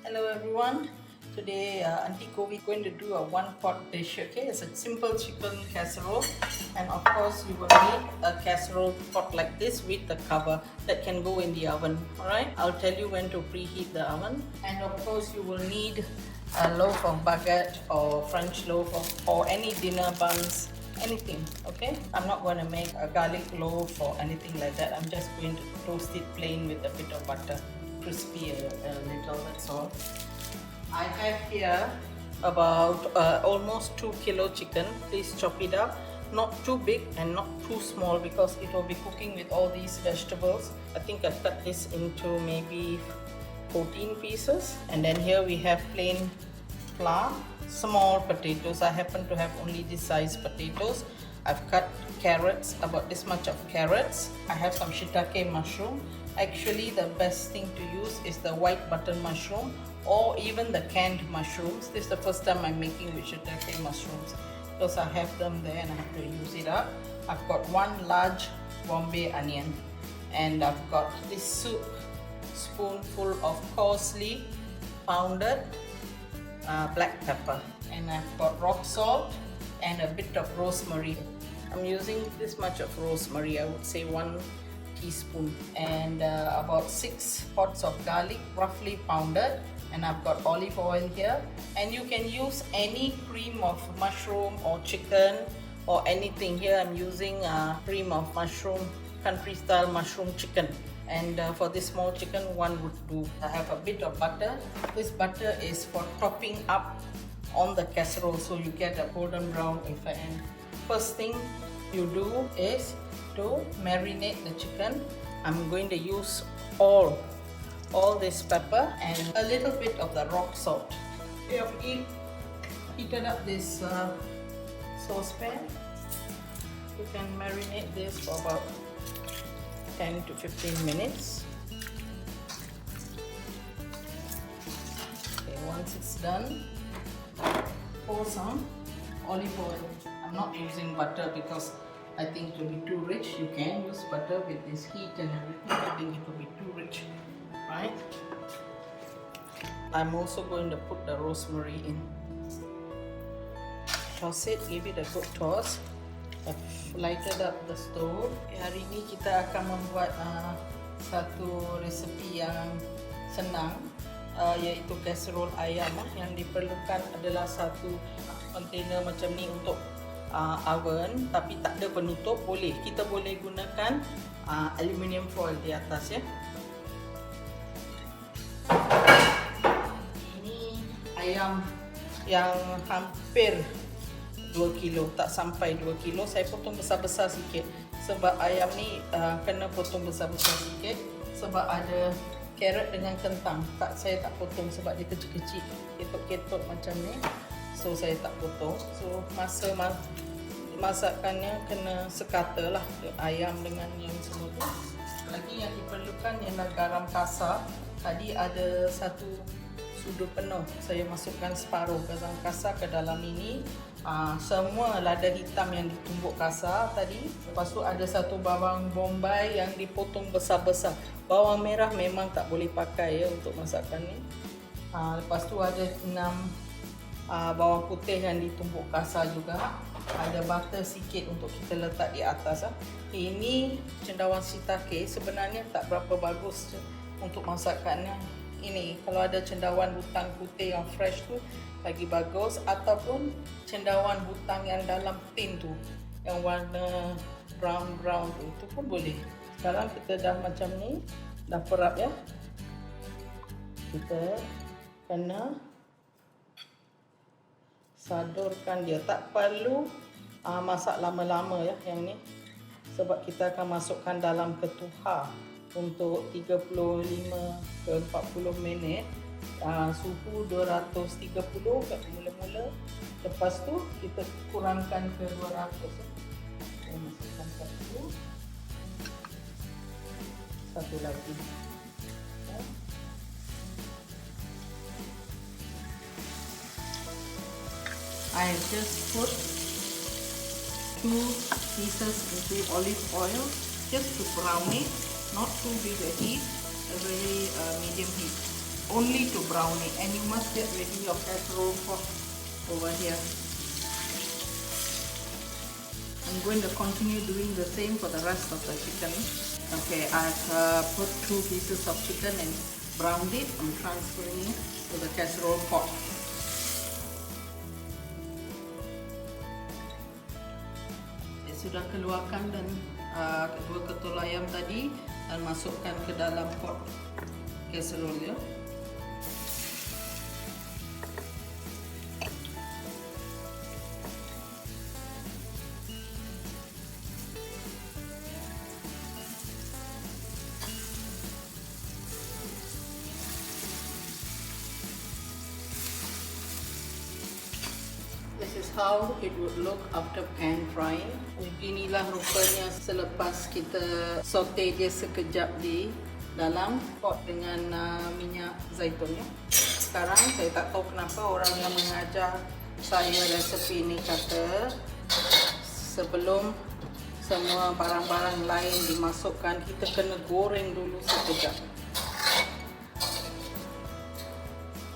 Hello everyone. Today Aunty Kovi is going to do a one-pot dish. Okay, it's a simple chicken casserole, and of course you will need a casserole pot like this with the cover that can go in the oven. All right, I'll tell you when to preheat the oven, and of course you will need a loaf of baguette or French loaf or any dinner buns. Anything, okay? I'm not going to make a garlic loaf or anything like that. I'm just going to toast it plain with a bit of butter, crispy a little, that's all. I have here about almost 2 kilo chicken. Please chop it up, not too big and not too small because it will be cooking with all these vegetables. I think I've cut this into maybe 14 pieces. And then here we have plain flour, small potatoes. I happen to have only this size potatoes. I've cut carrots, about this much of carrots. I have some shiitake mushroom. Actually, the best thing to use is the white button mushroom or even the canned mushrooms. This is the first time I'm making with shiitake mushrooms because I have them there and I have to use it up. I've got one large Bombay onion, and I've got this soup spoonful of coarsely pounded black pepper, and I've got rock salt and a bit of rosemary. I'm using this much of rosemary, I would say 1 teaspoon, and about 6 pods of garlic roughly pounded, and I've got olive oil here, and you can use any cream of mushroom or chicken or anything. Here I'm using cream of mushroom, country style mushroom chicken, and for this small chicken one would do. I have a bit of butter. This butter is for topping up on the casserole so you get a golden brown effect. And first thing you do is to marinate the chicken. I'm going to use all this pepper and a little bit of the rock salt. We have heated up this saucepan. You can marinate this for about 10 to 15 minutes. Okay, once it's done, pour some olive oil. I'm not using butter because I think it will be too rich. You can use butter with this heat and everything. I think it will be too rich, right? I'm also going to put the rosemary in. Toss it, give it a good toss. I've lighted up the stove. Hari ini kita akan membuat satu resepi yang senang, iaitu casserole ayam. Yang diperlukan adalah satu container macam ni untuk oven, tapi tak ada penutup. Kita boleh gunakan aluminium foil di atas, ya. Ini ayam yang hampir 2 kilo, tak sampai 2 kilo. Saya potong besar-besar sikit sebab ayam ni kena potong besar-besar sikit sebab ada carrot dengan kentang. Saya tak potong sebab dia kecil-kecil, ketot-ketot macam ni. So saya tak potong. So masa masakannya kena sekata lah, ayam dengan yang semua tu. Lagi yang diperlukan ialah garam kasar. Tadi ada satu sudu penuh, saya masukkan separuh garam kasar ke dalam ini. Semua lada hitam yang ditumbuk kasar tadi. Lepas tu ada satu bawang bombay yang dipotong besar-besar. Bawang merah memang tak boleh pakai, ya, untuk masakan ni. Lepas tu ada 6 bawang putih yang ditumbuk kasar juga. Ada butter sikit untuk kita letak di atas. Ini cendawan shiitake sebenarnya tak berapa bagus untuk masakannya. Ini kalau ada cendawan butang putih yang fresh tu lagi bagus, ataupun cendawan butang yang dalam tin tu yang warna brown tu, itu pun boleh. Sekarang kita dah macam ni, dah perap, ya. Kita kena sadurkan dia, tak perlu masak lama-lama, ya, yang ni, sebab kita akan masukkan dalam ketuhar untuk 35 ke 40 minit. Suhu 230 kat mula-mula. Lepas tu kita kurangkan ke 200. Saya masukkan satu lagi. I just put 2 pieces into olive oil just to brown it, not too big a heat, a very medium heat. only to brown it, and you must get ready your casserole pot over here. I'm going to continue doing the same for the rest of the chicken. Okay, I've put 2 pieces of chicken and browned it. I'm transferring it to the casserole pot. Saya sudah keluarkan dan kedua ketul ayam tadi dan masukkan ke dalam pot casserole ya. This is how it would look after pan frying. Beginilah rupanya selepas kita saute dia sekejap di dalam pot dengan minyak zaitunnya. Sekarang saya tak tahu kenapa orang yang mengajar saya resepi ini kata sebelum semua barang-barang lain dimasukkan, kita kena goreng dulu sekejap.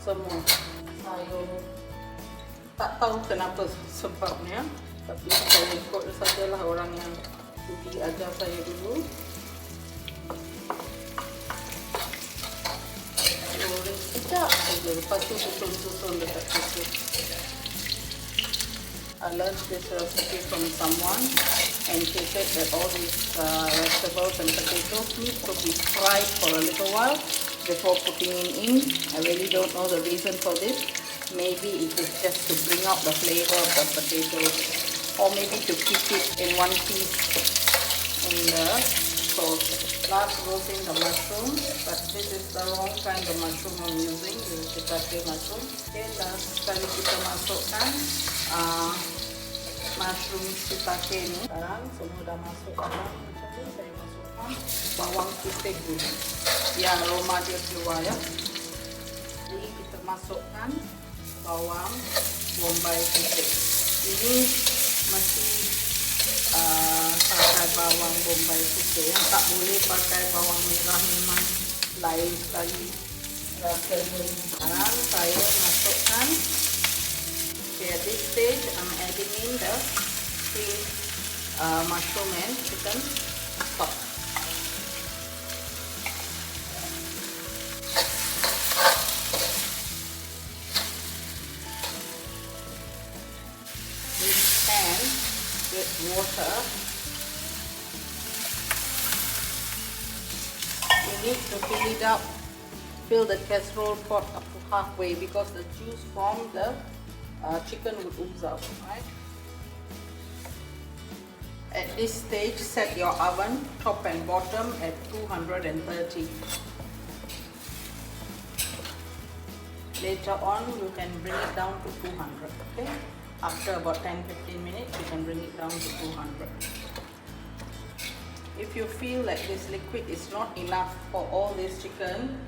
Semua sayur. Tak tahu kenapa sebabnya, tapi saya ikut sajalah orang yang sudi ajar saya dulu. Goreng sekejap saja, lepas tu susun-susun dekat situ. I learned this recipe from someone, and she said that all these vegetables and potatoes need to be fried for a little while before putting it in. I really don't know the reason for this. Maybe it is just to bring out the flavor of the potatoes, or maybe to keep it in one piece in the sauce. Last goes in the mushroom, but this is the wrong kind of mushroom I'm using, the shiitake mushroom. Okay, last sekali kita masukkan mushroom shiitake ni. Sekarang semua dah masuk dalam macam ni, saya masukkan bawang putih dulu. Biar aroma dia keluar ya. Jadi kita masukkan bawang bombay putih. Ini mesti pakai bawang bombay putih, yang tak boleh pakai bawang merah, memang lain sekali rasanya. Sekarang saya masukkan, at this stage I'm adding in the steamed mushroom and chicken stock. With water, you need to fill it up, fill the casserole pot up to halfway, because the juice from the chicken would ooze out, right? At this stage, set your oven top and bottom at 230. Later on, you can bring it down to 200, okay? After about 10-15 minutes, you can bring it down to 200. If you feel like this liquid is not enough for all this chicken,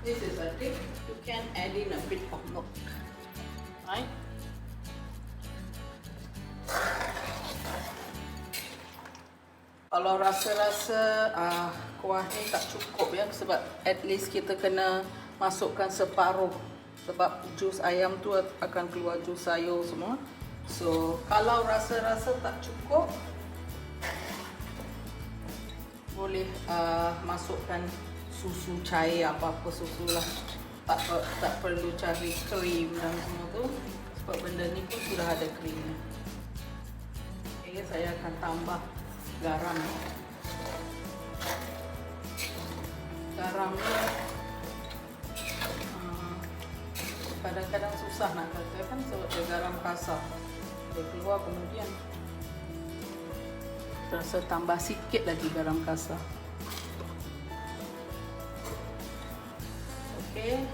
this is a tip, you can add in a bit of milk, right? Kalau rasa-rasa kuah ni tak cukup ya, sebab at least kita kena masukkan separuh, sebab jus ayam tu akan keluar jus sayur semua. So, kalau rasa-rasa tak cukup, boleh masukkan susu cair, apa-apa susu lah. Tak perlu cari krim dan semua tu, sebab benda ni pun sudah ada krimnya. Okay, saya akan tambah garam. Garamnya kadang-kadang susah nak kata kan, sebab dia garam kasar. Dia keluar kemudian. Rasa tambah sikit lagi garam kasar. Okey,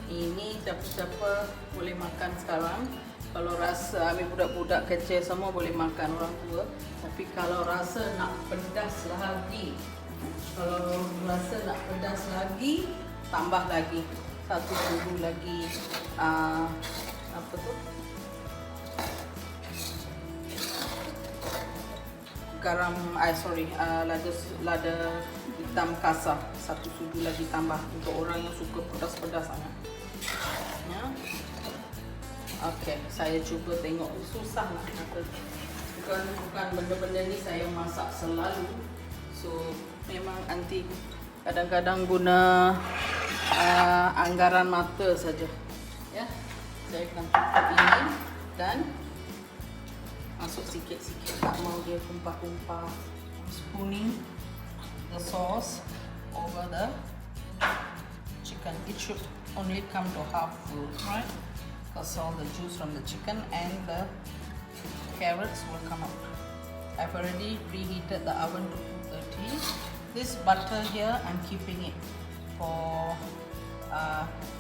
ini siapa-siapa boleh makan sekarang. Kalau rasa, ambil budak-budak kecil semua boleh makan, orang tua. Tapi kalau rasa nak pedas lagi, tambah lagi satu bulu lagi apa tu? garam, lada hitam kasar, 1 sudu lagi tambah untuk orang yang suka pedas-pedas sangat. Ya. Okey, saya cuba tengok. Susah nak kata. Bukan benda-benda ni saya masak selalu. So memang Aunty kadang-kadang guna anggaran mata saja. Ya. Saya akan tutup ini dan masuk sikit-sikit, tak mau dia tumpah-tumpah. Spooning the sauce over the chicken. It should only come to half full, right? Because all the juice from the chicken and the carrots will come out. I've already preheated the oven to 230. This butter here, I'm keeping it for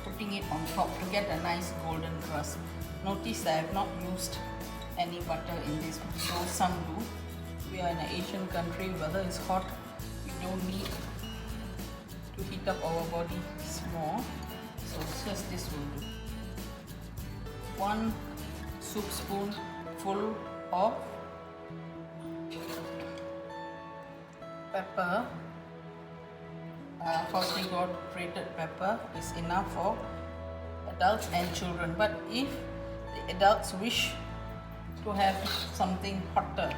putting it on top to get a nice golden crust. Notice that I have not used any butter in this, though some do. We are in an Asian country, weather is hot, we don't need to heat up our bodies more, so just this will do. 1 soup spoon full of pepper. Firstly, got grated pepper is enough for adults and children, but if the adults wish to have something hotter,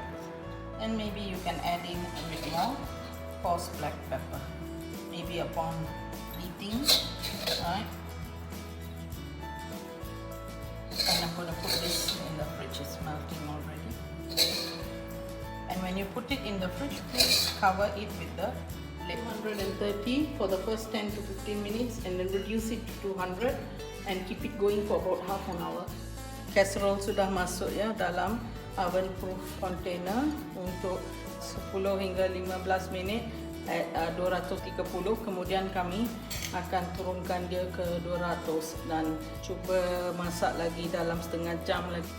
then maybe you can add in a bit more coarse black pepper, maybe upon eating, right? And I'm going to put this in the fridge, it's melting already. And when you put it in the fridge, please cover it with the lid. 130 for the first 10 to 15 minutes and then reduce it to 200 and keep it going for about half an hour. Casserole sudah masuk ya dalam oven proof container untuk 10 hingga 15 minit at 230. Kemudian kami akan turunkan dia ke 200 dan cuba masak lagi dalam setengah jam lagi.